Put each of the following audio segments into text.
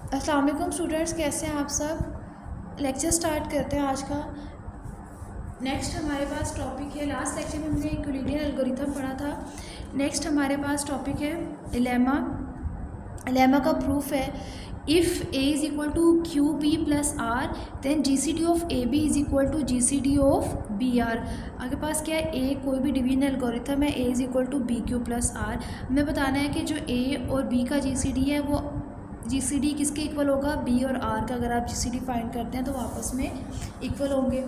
अस्सलाम वालेकुम स्टूडेंट्स, कैसे हैं आप सब। लेक्चर स्टार्ट करते हैं आज का। नेक्स्ट हमारे पास टॉपिक है, लास्ट लेक्चर में हमने यूक्लिडियन एल्गोरिथम पढ़ा था। नेक्स्ट हमारे पास टॉपिक है लेमा। लेमा का प्रूफ है, if A is equal to Q B plus R then G C D of A B is equal to G C D of B R. आपके पास क्या है, ए कोई भी डिवीजन एल्गोरिथम है, A is equal to B Q plus R. हमें बताना है कि जो ए और बी का जी सी डी है वो जी सी डी किसके इक्वल होगा, बी और आर का। अगर आप जी सी डी फाइंड करते हैं तो आपस में इक्वल होंगे।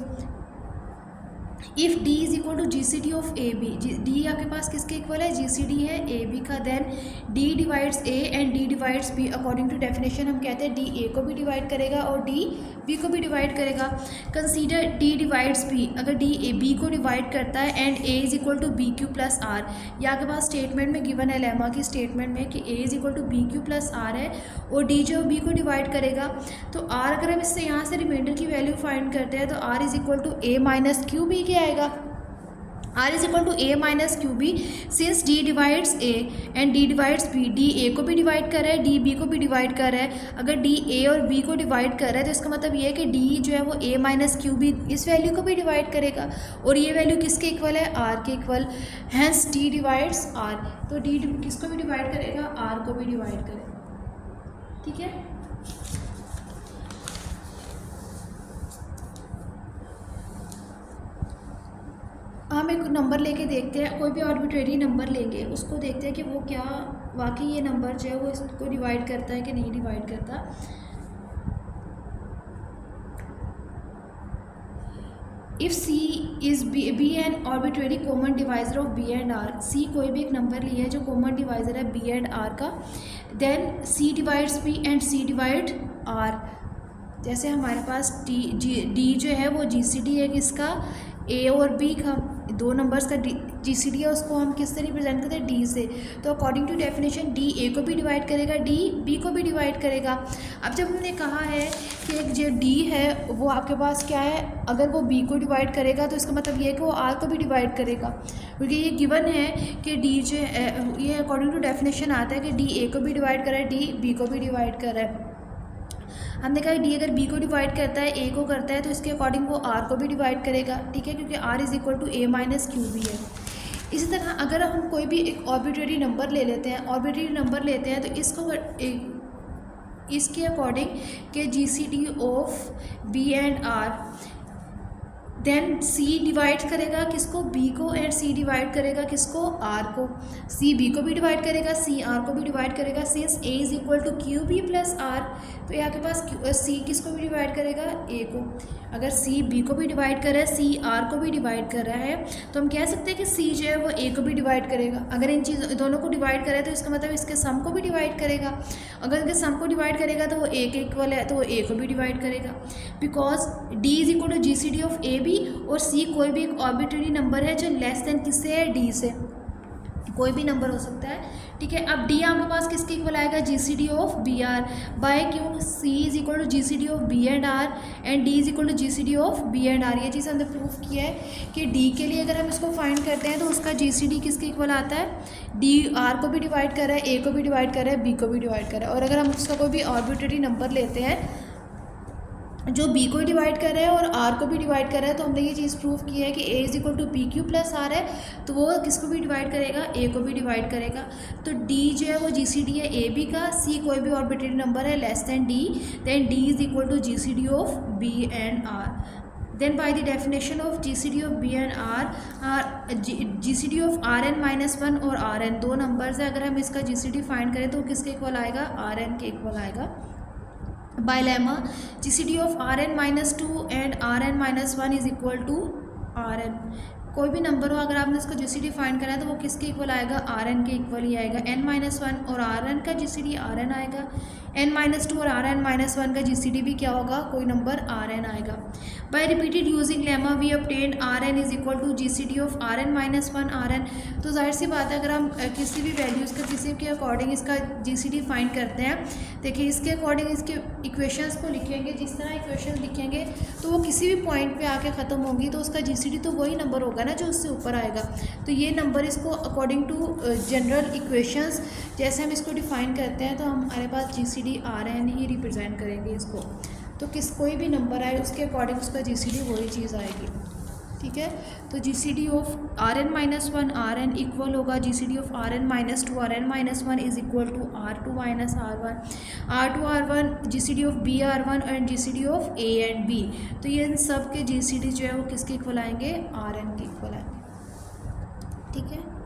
If D is equal to G C D of A B, D आपके पास किसके इक्वल है, जी सी डी है ए बी का। Then D divides A and D divides B. According to definition हम कहते हैं डी ए को भी डिवाइड करेगा और डी बी को भी डिवाइड करेगा। कंसीडर डी डिवाइड्स बी, अगर डी ए बी को डिवाइड करता है and A is equal to B Q plus R. या आपके पास स्टेटमेंट में गिवन है लेमा की स्टेटमेंट में कि A is equal to B Q plus are है और डी जो बी को डिवाइड करेगा। तो आर अगर हम इससे यहाँ से रिमाइंडर की वैल्यू फाइंड करते हैं तो R is equal to A minus Q B क्या आएगा, R is equal to A minus Q B. Since D divides A and D divides B, D A को भी डिवाइड कर रहा है, डी बी को भी डिवाइड कर रहा है। अगर डी ए और बी को डिवाइड कर रहा है तो इसका मतलब ये है कि डी जो है वो ए माइनस क्यू बी इस वैल्यू को भी डिवाइड करेगा और ये वैल्यू किसके इक्वल है, आर के equal. Hence D divides R, तो डी किसको भी डिवाइड करेगा, आर को भी डिवाइड करेगा। ठीक है, हम एक नंबर लेके देखते हैं, कोई भी आर्बिट्रेरी नंबर लेंगे, उसको देखते हैं कि वो क्या वाकई ये नंबर जो है वो इसको डिवाइड करता है कि नहीं डिवाइड करता। If C is B an arbitrary common divisor of B and R, C कोई भी एक नंबर लिया है जो कॉमन डिवाइज़र है बी एंड आर का। Then C divides B and C divide R. जैसे हमारे पास डी जो है वो जी सी डी है किसका, ए और बी का, दो नंबर्स का जी सी डी है, उसको हम किससे रिप्रेजेंट करते हैं, डी से। तो according to definition D A को भी डिवाइड करेगा, डी बी को भी डिवाइड करेगा। अब जब हमने कहा है कि जो डी है वो आपके पास क्या है, अगर वो बी को डिवाइड करेगा तो इसका मतलब ये है कि वो आर को भी डिवाइड करेगा, क्योंकि ये गिवन है कि डी जो ये अकॉर्डिंग टू डेफिनेशन आता है कि डी ए को भी डिवाइड कर रहा है, डी बी को भी डिवाइड कर रहा है। हमने कहा डी अगर बी को डिवाइड करता है, ए को करता है, तो इसके अकॉर्डिंग वो आर को भी डिवाइड करेगा। ठीक है, क्योंकि R is equal to A minus Q B है। इसी तरह अगर हम कोई भी एक आर्बिट्रेरी नंबर ले लेते हैं, आर्बिट्रेरी नंबर लेते हैं तो इसको इसके अकॉर्डिंग के G C D of B and are, then c divide करेगा किसको, बी को, एंड सी डिवाइड करेगा किसको, आर को। सी बी को भी डिवाइड करेगा, सी आर को भी डिवाइड करेगा। Since A is equal to Q B plus R, तो यहाँ के पास सी किसको भी डिवाइड करेगा, ए को। अगर सी बी को भी डिवाइड कर रहा है, सी आर को भी डिवाइड कर रहा है, तो हम कह सकते हैं कि सी जो है वो ए को भी डिवाइड करेगा। अगर इन चीज़ों दोनों को डिवाइड करे तो इसका मतलब इसके सम को भी डिवाइड करेगा। अगर इनके सम को डिवाइड करेगा तो वो ए के इक्वल है, तो वो ए को भी डिवाइड करेगा। Because D is equal to G C D of A B, और सी कोई भी एक आर्बिट्रेरी नंबर है जो लेस देन किससे है, डी से, कोई भी नंबर हो सकता है। ठीक है, अब डी आपके पास किसके इक्वल आएगा, G C D of B r. By क्यों, c is equal to G C D of B and r and d is equal to G C D of B and r. ये चीज़ हमने proof किया है कि D के लिए अगर हम इसको फाइंड करते हैं तो उसका जी सी डी किसके इक्वल आता है, डी आर को भी डिवाइड कर रहा है, ए को भी डिवाइड कर रहा है, बी को भी डिवाइड कर रहा है। और अगर हम उसका कोई भी आर्बिट्रेरी नंबर लेते हैं जो बी को डिवाइड कर रहा है और आर को भी डिवाइड कर रहा है, तो हमने ये चीज़ प्रूव की है कि a is equal to B Q plus are है, तो वो किसको भी डिवाइड करेगा, ए को भी डिवाइड करेगा। तो डी जो है वो जी सी डी है ए बी का, सी कोई भी आर्बिट्रेरी नंबर है less than D, then D is equal to G C D of B and are. Then by the definition of G C D of B and R, G C D of are N minus one और R N, दो numbers है, अगर हम इसका जी C D find करें तो किसके equal आएगा, आर एन के इक्वल आएगा। By lemma G C D of are N minus two and R N minus one is equal to are N. कोई भी नंबर हो, अगर आपने इसको जी सी डी फाइंड करा है तो वो किसके इक्वल आएगा, आर एन के इक्वल ही आएगा। एन माइनस वन और आर एन का G C D R N आएगा, एन माइनस टू और आर एन माइनस वन का जी सी डी भी क्या होगा, कोई नंबर आर एन आएगा। By repeated using lemma we obtained R N is equal to G C D of are N minus one are N. तो जाहिर सी बात है, अगर हम किसी भी वैल्यूज़ का किसी के अकॉर्डिंग इसका जी सी डी फाइंड करते हैं, देखिए इसके अकॉर्डिंग इसके इक्वेशंस को लिखेंगे, जिस तरह इक्वेशन लिखेंगे तो वो किसी भी पॉइंट पे आके ख़त्म होंगी, तो उसका जी सी डी तो वही नंबर होगा ना जो उससे ऊपर आएगा। तो ये नंबर इसको अकॉर्डिंग टू जनरल इक्वेशंस जैसे हम इसको डिफाइन करते हैं, तो हमारे पास जी सी डी आर एन ही रिप्रेजेंट करेंगे इसको। तो कोई भी नंबर आए उसके अकॉर्डिंग उसका जी सी डी वही चीज़ आएगी, ठीक है। तो G C D of are N minus one are n equal होगा G C D of are N minus two are N minus one is equal to r two minus r two r one G C D of B r one and G C D of a and b. तो ये इन सब के G C D जो है वो किसके equal आएंगे, are N के इक्वल आएंगे, ठीक है।